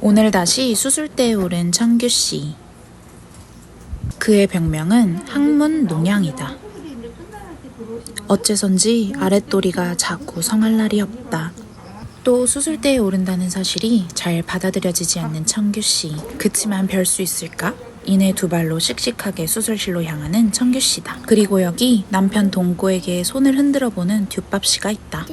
오늘 다시 수술대에 오른 청규씨. 그의 병명은 항문 농양이다. 어째선지 아랫도리가 자꾸 성할 날이 없다. 또 수술대에 오른다는 사실이 잘 받아들여지지 않는 청규씨. 그치만 별 수 있을까? 이내 두 발로 씩씩하게 수술실로 향하는 청규씨다. 그리고 여기 남편 동고에게 손을 흔들어 보는 듀밥씨가 있다.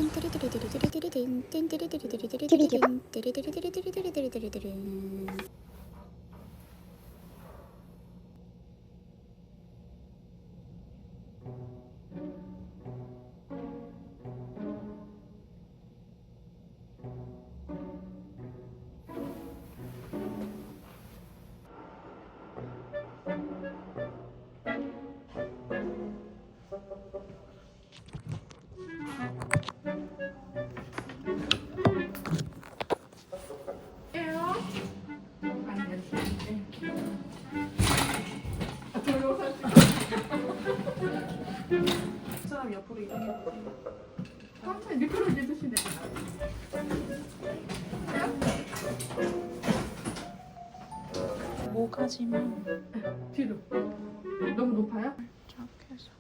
사람 옆으로 이렇게 천천히 미끄러지게 드시네. 뭐가지만 뒤로. 너무 높아요?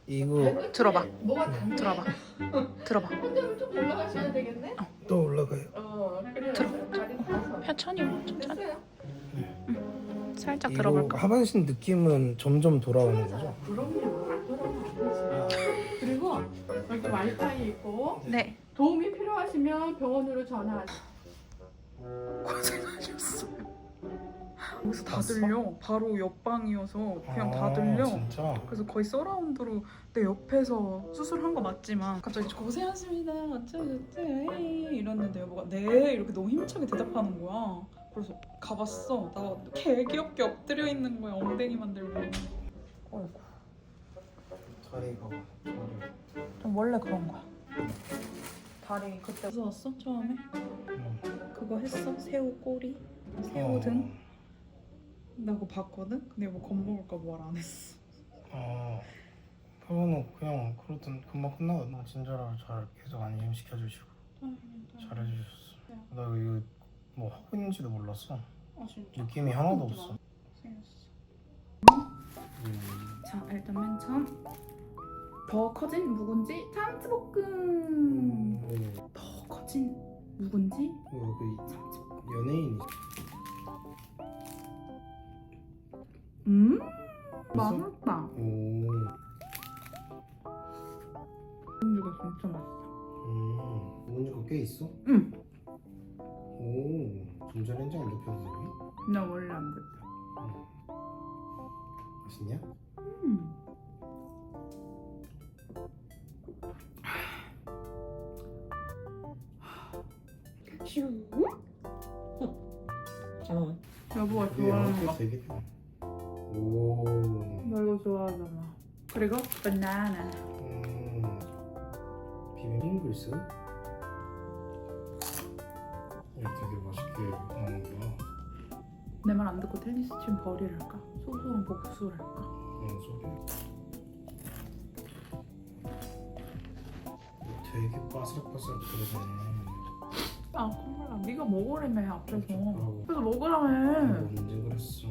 이거 들어봐. 뭐가 단 들어봐. 들어봐. 혼자는 좀 올라가셔야 되겠네. 또 올라가요. 그래요. 다리 봐서. 천천히 와. 천천히. 됐어요? 살짝 이거 들어볼까? 하반신 느낌은 점점 돌아오는 거죠? 그럼요. 안 돌아가면 안 되지. 그리고 여기 와이파이 있고 네. 도움이 필요하시면 병원으로 전화하세요. 고생하셨어요. 여기서 다 들려. 바로 옆방이어서 그냥 다 들려. 진짜? 그래서 거의 서라운드로 내 옆에서 수술한 거 맞지만 갑자기 고생하셨습니다. 어쩌고저쩌고 이랬는데 여보가 네 이렇게 너무 힘차게 대답하는 거야. 그래서 가봤어. 나 개 귀엽게 엎드려 있는 거야. 엉덩이 만들고. 어이구. 다리가 좀 원래 그런 거야. 다리 그때 무서웠어? 처음에? 그거 했어? 새우 꼬리? 새우 등? 나 그거 봤거든? 근데 뭐 겁먹을까 말 안 했어. 그거는 그냥 그러던 금방 끝나거든. 친절하고 잘 계속 안심시켜주시고 잘해주셨어. 나 이거 뭐 하고 있는지도 몰랐어. 아 진짜? 느낌이 하나도 없어. 생겼어. 자 일단 맨 처음 더 커진 묵은지 참치볶음. 더 커진 묵은지 그 참치볶음. 연예인이 맛있다. 오. 묵은지가 진짜 맛있어. 묵은지가 꽤 있어? 응. 오. 전자레인지 안 데펴도 되니? 나 원래 안 돼. 맛있냐? 슈. 여보가 좋아하는 거. 되게 오. 나 이거 좋아하잖아. 그리고 바나나. 비빔잉글스? 되게 맛있게 먹는구나. 내 말 안 듣고 테니스 친 벌이랄까? 소소한 복수랄까? 소리. 되게 바스락바스락거리네. 아 콧물나. 네가 먹으라며 앞에서. 그러고. 그래서 먹으라며. 언제 그랬어?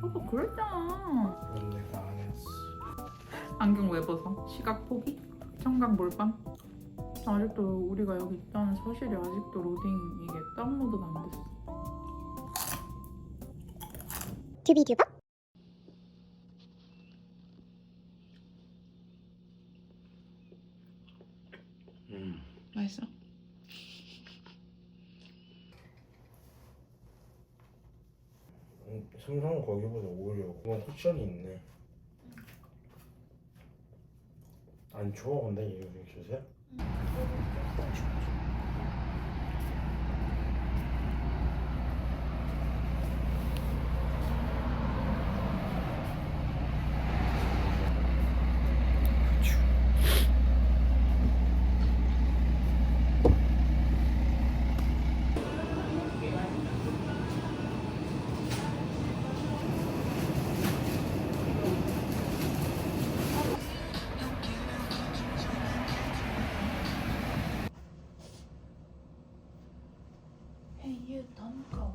아까 그랬잖아. 그건 내가 안 했어. 안경 왜 벗어? 시각 포기? 청각 몰빵? 아직도 우리가 여기 있다는 사실이 아직도 로딩 이게 다운로드가 안 됐어. 튜비튜버? 맛있어? 삼성은 거기보다 오히려 그건 쿠션이 있네. 안 추워 근데 이거 주세요? Hey you, don't go.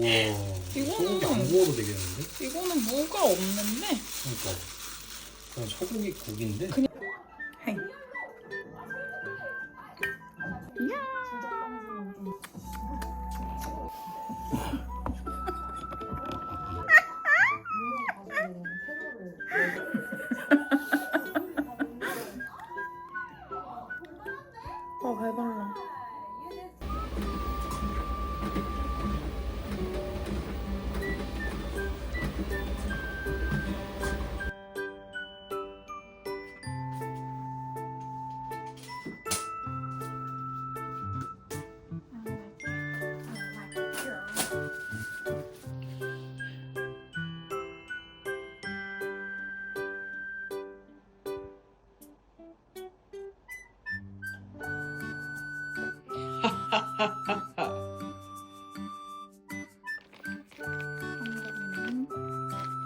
소고기 안 구워도 되겠는데? 이거는 무가 없는데. 그러니까 그냥 소고기 고기인데. 헤이. 배달라.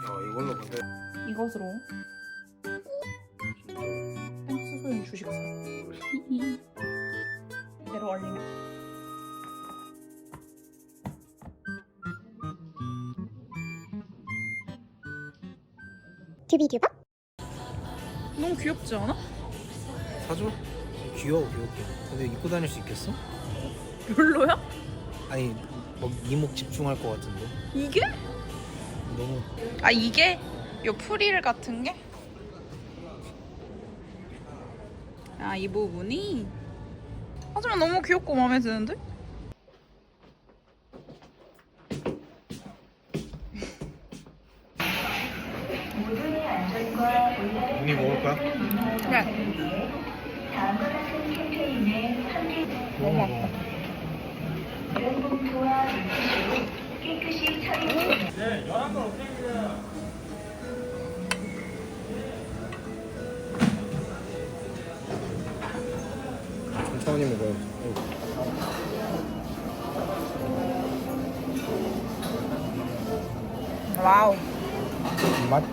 야 이걸로 근데 이것으로 수소인 주식사 이대로 얼리면 튜비튜버 너무 귀엽지 않아? 사줘? 귀여워 귀엽게. 근데 입고 다닐 수 있겠어? 별로야? 아니 뭐 이목 집중할 것 같은데. 이게? 너무 아 이게? 요 프릴 같은 게? 아 이 부분이? 하지만 너무 귀엽고 마음에 드는데? 언니 먹을 거야? 그래. 너무 아파. 천천히 먹어야지. 와우. 이 맛?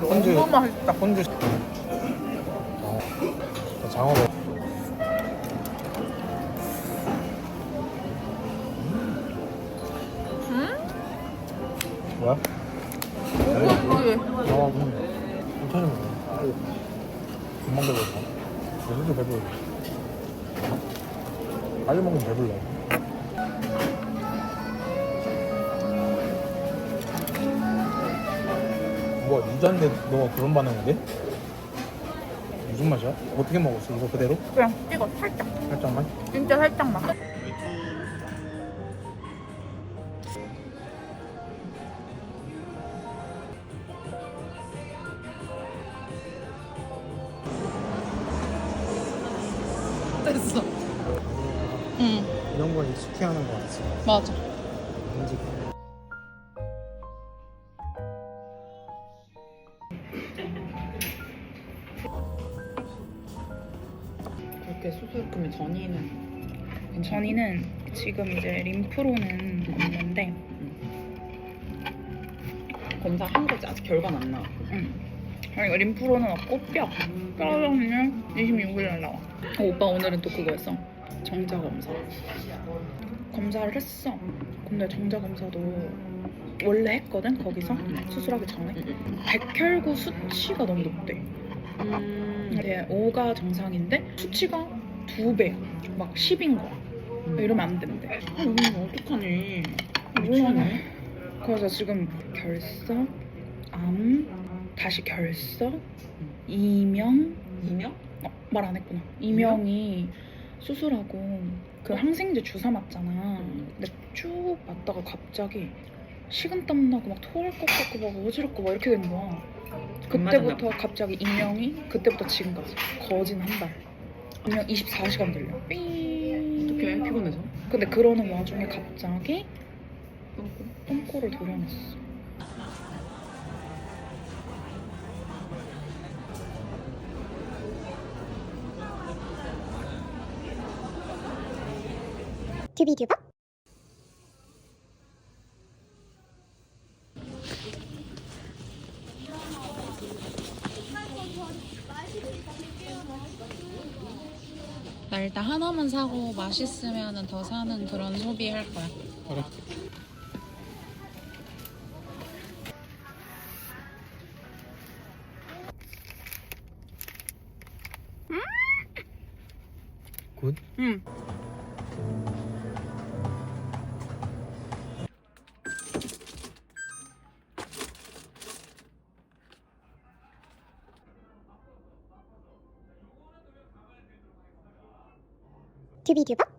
혼주. 너무 맛있다. 혼주. 장어 먹. 뭐야? 고급지. 천천히 먹어. 금방 배불러. 요즘도 배불러. 빨리 먹으면 배불러. 뭐 유자인데 너가 그런 반응인데? 무슨 맛이야? 어떻게 먹었어? 이거 그대로? 그냥 찍어 살짝. 살짝만? 진짜 살짝만. 됐어. 응, 이런 건 익숙해 하는 거 같지? 맞아. 왠지. 그렇게 수술금이 전이는 지금 이제 림프로는 없는데, 검사한 거지 아직 결과는 안 나왔고. 그러니까 림프로는 없고 뼈는 26일 날 나와. 오빠 오늘은 또 그거였어. 정자 검사. 검사를 했어. 근데 정자 검사도 원래 했거든 거기서 수술하기 전에. 백혈구 수치가 너무 높대. 근데 5가 정상인데 수치가 2배야. 막 10인 거야. 이러면 안 된대. 어떡하니? 몰라. 그래서 지금 결석, 암, 다시 결석, 이명. 말 안 했구나. 이명이 수술하고 그 항생제 주사 맞잖아. 근데 쭉 맞다가 갑자기 식은땀 나고 막 토할 것 같고 막 어지럽고 막 이렇게 된 거야. 그때부터 갑자기 이명이 그때부터 지금까지 거진 한 달. 이명 24시간 들려. 삥. 어떡해 피곤해서? 근데 그러는 와중에 갑자기 똥꼬를 도려냈어. 튜비튜버 나 일단 하나만 사고 맛있으면 더 사는 그런 소비 할 거야. 그래. 응. 튜비튜버